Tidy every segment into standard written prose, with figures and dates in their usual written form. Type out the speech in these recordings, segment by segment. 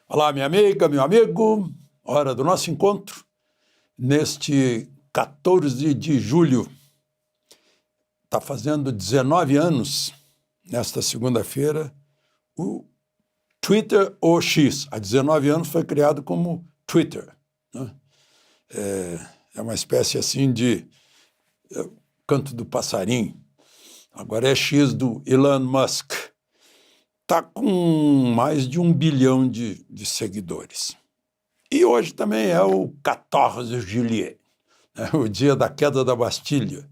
Olá, minha amiga, meu amigo, hora do nosso encontro, neste 14 de julho. Está fazendo 19 anos, nesta segunda-feira, o Twitter ou X. Há 19 anos foi criado como Twitter, né? É uma espécie assim de canto do passarinho. Agora é X do Elon Musk. Está com mais de 1 bilhão de seguidores. E hoje também é o 14 de julho, né? O dia da queda da Bastilha.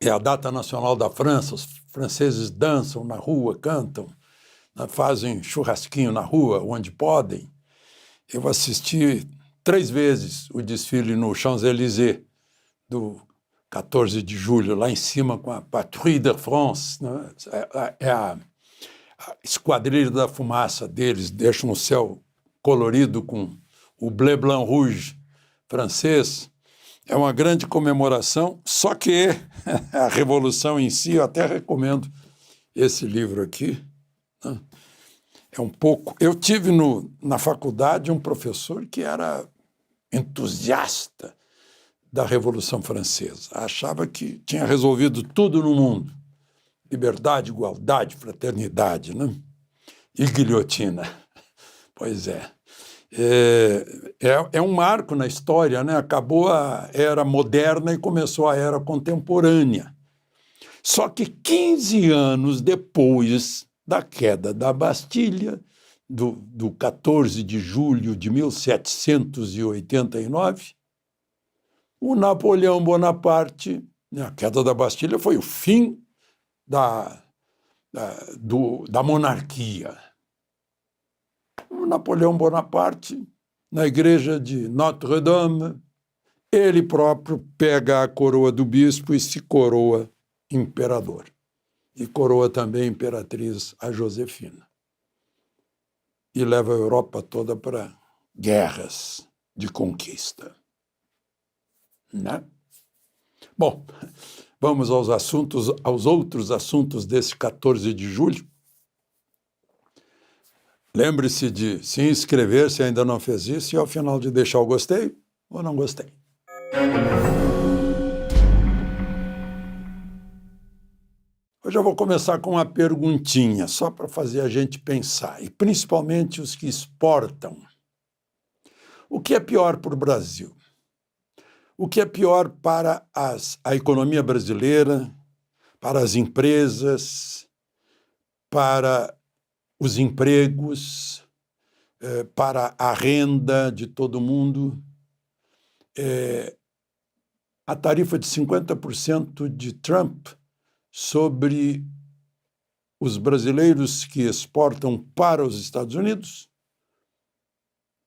É a data nacional da França, os franceses dançam na rua, cantam, né? Fazem churrasquinho na rua, onde podem. Eu assisti 3 vezes o desfile no Champs-Élysées, do 14 de julho, lá em cima com a Patrouille de France, né? É a esquadrilha da fumaça deles, deixam o céu colorido com o bleu blanc rouge francês. É uma grande comemoração, só que a Revolução em si, eu até recomendo esse livro aqui, né? É um pouco... Eu tive na faculdade um professor que era entusiasta da Revolução Francesa. Achava que tinha resolvido tudo no mundo. Liberdade, igualdade, fraternidade, né? E guilhotina. Pois é. É um marco na história, né? Acabou a era moderna e começou a era contemporânea. Só que 15 anos depois da queda da Bastilha, do 14 de julho de 1789, o Napoleão Bonaparte, a queda da Bastilha foi o fim da monarquia. O Napoleão Bonaparte, na igreja de Notre-Dame, ele próprio pega a coroa do bispo e se coroa imperador. E coroa também a imperatriz a Josefina. E leva a Europa toda para guerras de conquista, né? Bom, vamos aos outros assuntos desse 14 de julho. Lembre-se de se inscrever se ainda não fez isso e ao final de deixar o gostei ou não gostei. Hoje eu vou começar com uma perguntinha, só para fazer a gente pensar, e principalmente os que exportam. O que é pior para o Brasil? O que é pior para a economia brasileira, para as empresas, para os empregos, para a renda de todo mundo? A tarifa de 50% de Trump sobre os brasileiros que exportam para os Estados Unidos,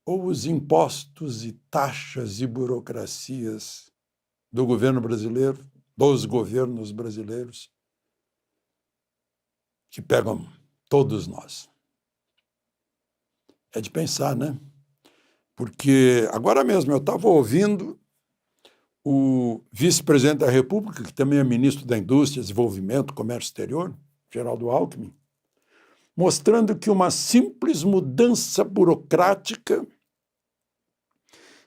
ou os impostos e taxas e burocracias do governo brasileiro, dos governos brasileiros, que pegam todos nós. É de pensar, né? Porque agora mesmo eu estava ouvindo o vice-presidente da República, que também é ministro da Indústria, Desenvolvimento, Comércio Exterior, Geraldo Alckmin, mostrando que uma simples mudança burocrática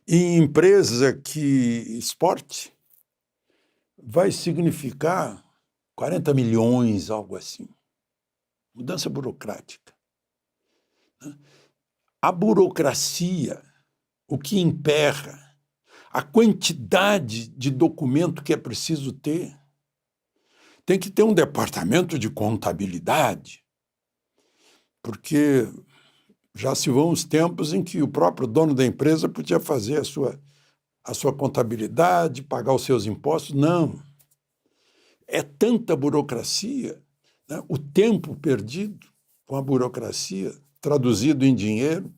em empresa que exporte vai significar 40 milhões, algo assim. Mudança burocrática. A burocracia, o que emperra, a quantidade de documento que é preciso ter. Tem que ter um departamento de contabilidade, porque já se vão os tempos em que o próprio dono da empresa podia fazer a sua contabilidade, pagar os seus impostos. Não. É tanta burocracia, né? O tempo perdido com a burocracia, traduzido em dinheiro,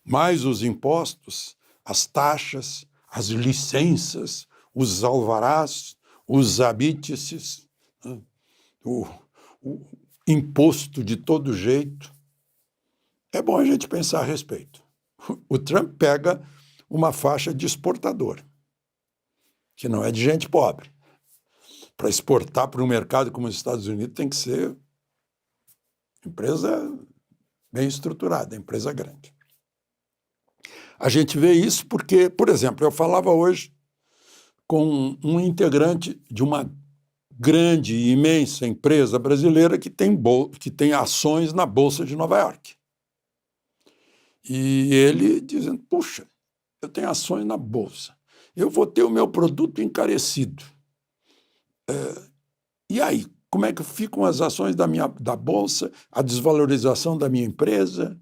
mais os impostos, as taxas, as licenças, os alvarás, os habites, né? o imposto de todo jeito. É bom a gente pensar a respeito. O Trump pega uma faixa de exportador, que não é de gente pobre. Para exportar para um mercado como os Estados Unidos tem que ser empresa bem estruturada, empresa grande. A gente vê isso porque, por exemplo, eu falava hoje com um integrante de uma grande e imensa empresa brasileira que tem ações na Bolsa de Nova York. E ele dizendo, puxa, eu tenho ações na Bolsa, eu vou ter o meu produto encarecido. E aí, como é que ficam as ações da Bolsa, a desvalorização da minha empresa?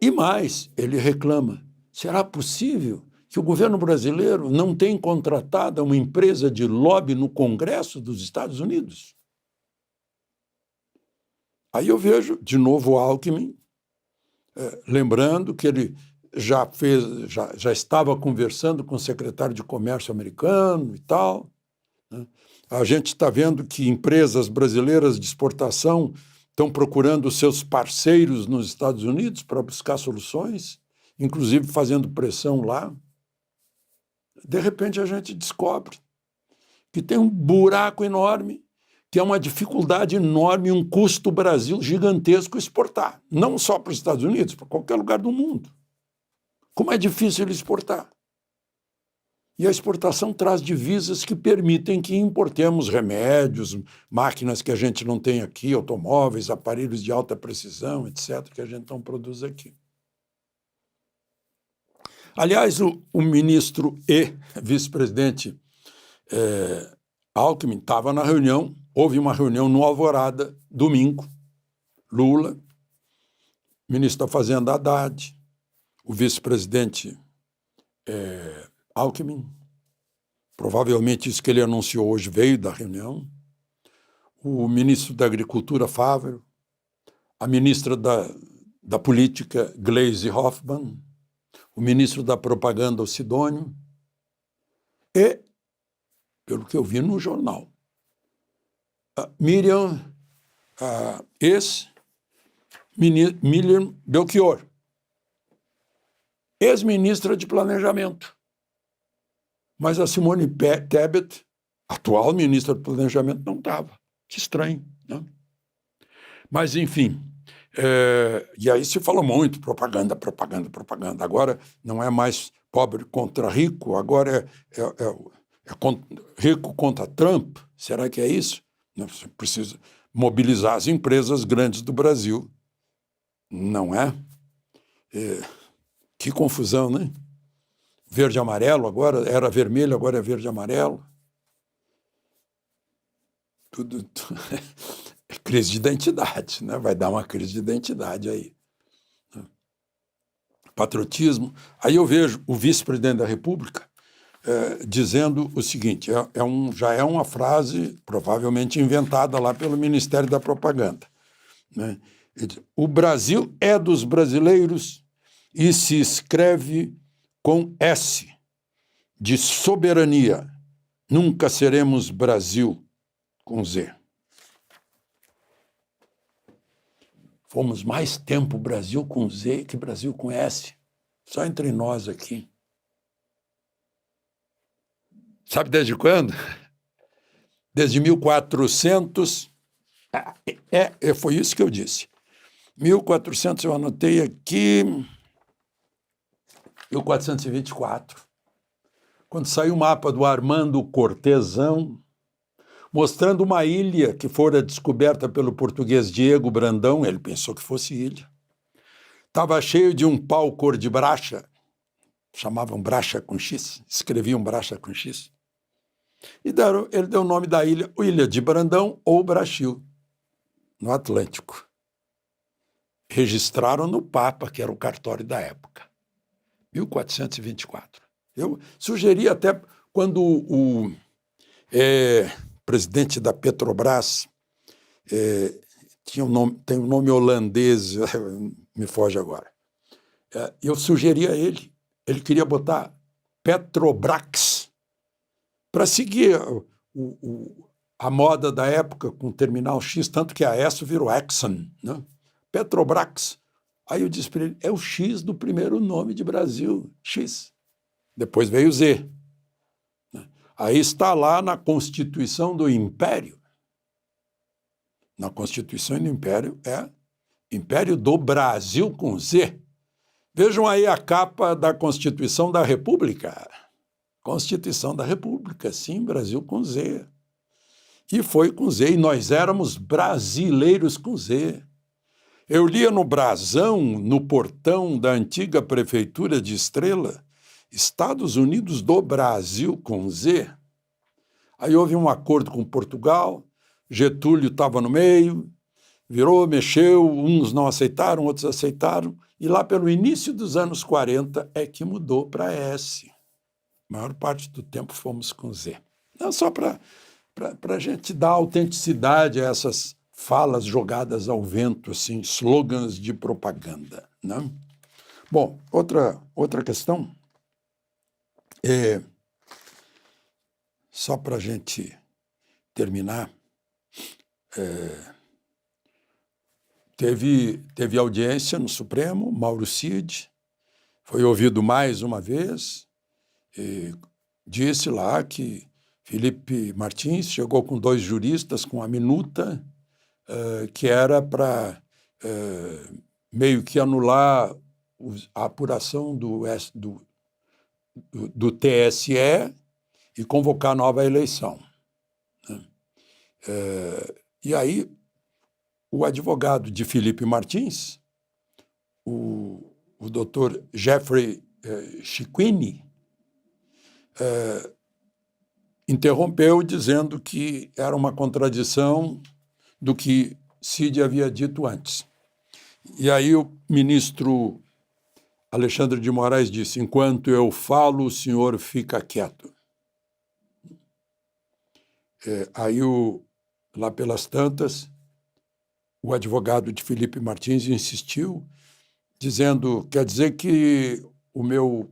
E mais, ele reclama, será possível que o governo brasileiro não tenha contratado uma empresa de lobby no Congresso dos Estados Unidos? Aí eu vejo, de novo, o Alckmin, lembrando que ele já estava conversando com o secretário de Comércio americano e tal, né? A gente está vendo que empresas brasileiras de exportação estão procurando seus parceiros nos Estados Unidos para buscar soluções, inclusive fazendo pressão lá. De repente a gente descobre que tem um buraco enorme, que é uma dificuldade enorme, um custo Brasil gigantesco exportar, não só para os Estados Unidos, para qualquer lugar do mundo. Como é difícil exportar. E a exportação traz divisas que permitem que importemos remédios, máquinas que a gente não tem aqui, automóveis, aparelhos de alta precisão, etc., que a gente não produz aqui. Aliás, o ministro e vice-presidente Alckmin estava na reunião, houve uma reunião no Alvorada, domingo, Lula, ministro da Fazenda Haddad, o vice-presidente Alckmin, provavelmente isso que ele anunciou hoje veio da reunião, o ministro da Agricultura, Fávero, a ministra da Política, Gleisi Hoffmann, o ministro da Propaganda, o Sidônio, e, pelo que eu vi no jornal, a Miriam Belchior, ex-ministra de Planejamento. Mas a Simone Tebet, atual ministra do Planejamento, não estava. Que estranho, né? Mas, enfim, e aí se fala muito, propaganda. Agora não é mais pobre contra rico, agora é rico contra Trump. Será que é isso? Não, você precisa mobilizar as empresas grandes do Brasil. Não é? Que confusão, né? Verde e amarelo, agora era vermelho, agora é verde e amarelo. Tudo é crise de identidade, né? Vai dar uma crise de identidade aí. Patriotismo. Aí eu vejo o vice-presidente da República dizendo o seguinte, já é uma frase provavelmente inventada lá pelo Ministério da Propaganda, né? O Brasil é dos brasileiros e se escreve com S, de soberania. Nunca seremos Brasil, com Z. Fomos mais tempo Brasil com Z que Brasil com S. Só entre nós aqui. Sabe desde quando? Desde 1400... foi isso que eu disse. 1400, eu anotei aqui... 1424, quando saiu o mapa do Armando Cortesão, mostrando uma ilha que fora descoberta pelo português Diego Brandão, ele pensou que fosse ilha. Estava cheio de um pau cor de bracha, chamavam bracha com X, escreviam bracha com X. E ele deu o nome da ilha, Ilha de Brandão ou Brasil, no Atlântico. Registraram no Papa, que era o cartório da época. 1424. Eu sugeri até quando o presidente da Petrobras tem um nome holandês, me foge agora. Eu sugeri a ele queria botar Petrobrax para seguir a moda da época com o terminal X, tanto que a S virou Exxon, né? Petrobrax. Aí eu disse para ele, é o X do primeiro nome de Brasil, X. Depois veio o Z. Aí está lá na Constituição do Império. Na Constituição do Império é Império do Brasil com Z. Vejam aí a capa da Constituição da República. Constituição da República, sim, Brasil com Z. E foi com Z, e nós éramos brasileiros com Z. Eu lia no brasão, no portão da antiga prefeitura de Estrela, Estados Unidos do Brasil com Z. Aí houve um acordo com Portugal, Getúlio estava no meio, virou, mexeu, uns não aceitaram, outros aceitaram, e lá pelo início dos anos 40 é que mudou para S. A maior parte do tempo fomos com Z. Não, só para a gente dar autenticidade a essas falas jogadas ao vento, assim, slogans de propaganda, né? Bom, outra questão, só para a gente terminar, teve audiência no Supremo, Mauro Cid foi ouvido mais uma vez, e disse lá que Felipe Martins chegou com 2 juristas com a minuta, que era para meio que anular a apuração do TSE e convocar nova eleição, né? E aí, o advogado de Felipe Martins, o doutor Jeffrey Chiquini, interrompeu dizendo que era uma contradição do que Cid havia dito antes. E aí o ministro Alexandre de Moraes disse: enquanto eu falo, o senhor fica quieto. Aí, lá pelas tantas, o advogado de Felipe Martins insistiu, dizendo, quer dizer que o meu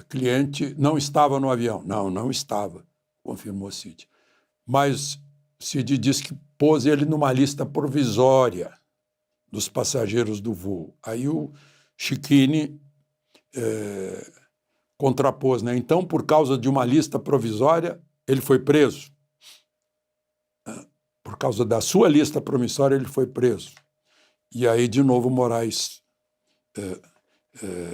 cliente não estava no avião. Não, não estava, confirmou Cid. Mas Cid disse que pôs ele numa lista provisória dos passageiros do voo. Aí o Chiquini contrapôs, né? Então, por causa de uma lista provisória, ele foi preso. Por causa da sua lista promissória, ele foi preso. E aí, de novo, Moraes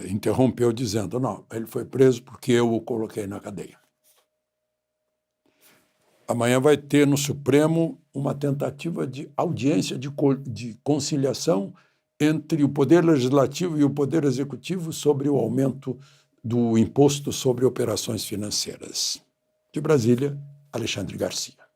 interrompeu, dizendo, não, ele foi preso porque eu o coloquei na cadeia. Amanhã vai ter no Supremo uma tentativa de audiência de conciliação entre o Poder Legislativo e o Poder Executivo sobre o aumento do imposto sobre operações financeiras. De Brasília, Alexandre Garcia.